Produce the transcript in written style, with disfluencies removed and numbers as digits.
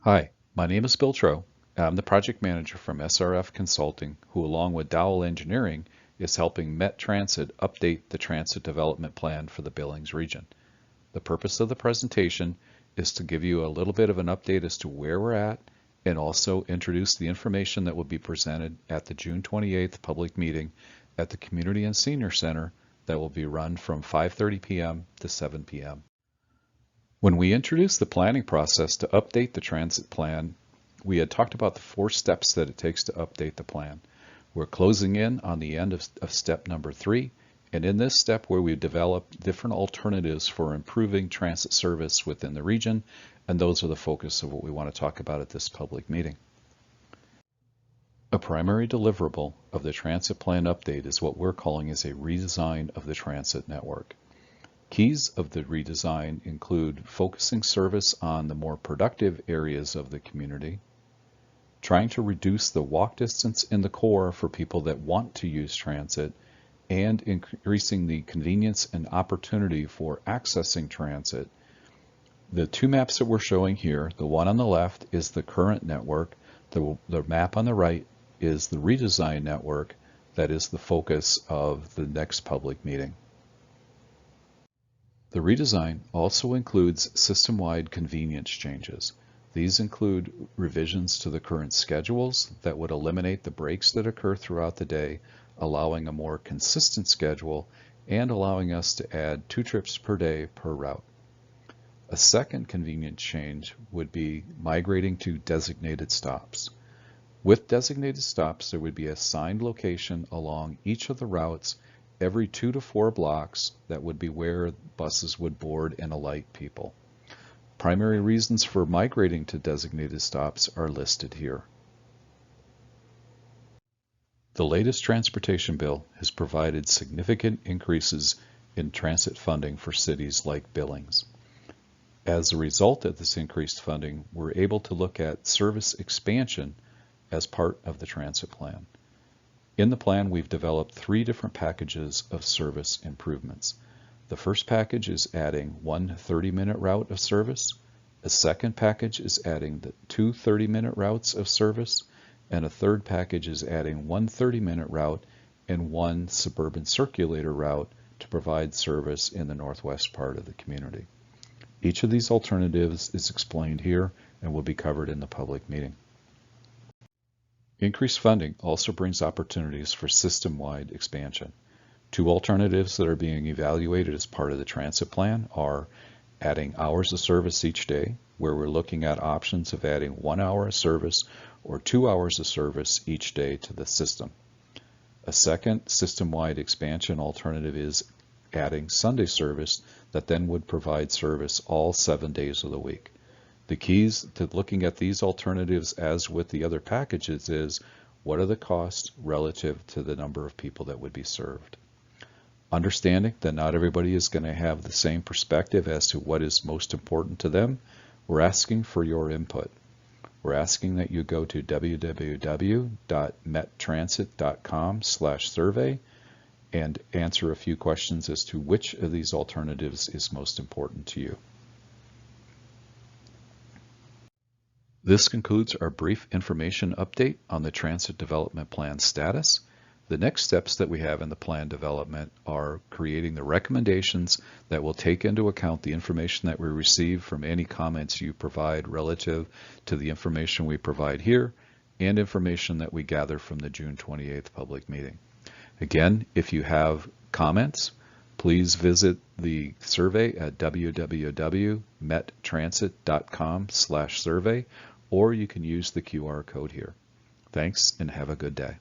Hi, my name is Bill Tro. I'm the project manager from SRF Consulting, who along with Dowell Engineering is helping Met Transit update the transit development plan for the Billings region. The purpose of the presentation is to give you a little bit of an update as to where we're at and also introduce the information that will be presented at the June 28th public meeting at the Community and Senior Center that will be run from 5:30 p.m. to 7 p.m. When we introduced the planning process to update the transit plan, we had talked about the 4 steps that it takes to update the plan. We're closing in on the end of step number 3, and in this step where we developed different alternatives for improving transit service within the region, and those are the focus of what we want to talk about at this public meeting. A primary deliverable of the transit plan update is what we're calling as a redesign of the transit network. Keys of the redesign include focusing service on the more productive areas of the community, trying to reduce the walk distance in the core for people that want to use transit, and increasing the convenience and opportunity for accessing transit. The 2 maps that we're showing here, the one on the left is the current network, the map on the right is the redesign network that is the focus of the next public meeting. The redesign also includes system-wide convenience changes. These include revisions to the current schedules that would eliminate the breaks that occur throughout the day, allowing a more consistent schedule and allowing us to add 2 trips per day per route. A second convenience change would be migrating to designated stops. With designated stops, there would be a assigned location along each of the routes every 2 to 4 blocks that would be where buses would board and alight people. Primary reasons for migrating to designated stops are listed here. The latest transportation bill has provided significant increases in transit funding for cities like Billings. As a result of this increased funding, we're able to look at service expansion as part of the transit plan. In the plan, we've developed 3 different packages of service improvements. The first package is adding 1 30-minute route of service. A second package is adding the 2 30-minute routes of service. And a third package is adding 1 30-minute route and 1 suburban circulator route to provide service in the northwest part of the community. Each of these alternatives is explained here and will be covered in the public meeting. Increased funding also brings opportunities for system-wide expansion. 2 alternatives that are being evaluated as part of the transit plan are adding hours of service each day, where we're looking at options of adding 1 hour of service or 2 hours of service each day to the system. A second system-wide expansion alternative is adding Sunday service that then would provide service all 7 days of the week. The keys to looking at these alternatives, as with the other packages, is what are the costs relative to the number of people that would be served. Understanding that not everybody is going to have the same perspective as to what is most important to them, we're asking for your input. We're asking that you go to www.mettransit.com/survey and answer a few questions as to which of these alternatives is most important to you. This concludes our brief information update on the Transit Development Plan status. The next steps that we have in the plan development are creating the recommendations that will take into account the information that we receive from any comments you provide relative to the information we provide here and information that we gather from the June 28th public meeting. Again, if you have comments, please visit the survey at www.mettransit.com/survey, or you can use the QR code here. Thanks and have a good day.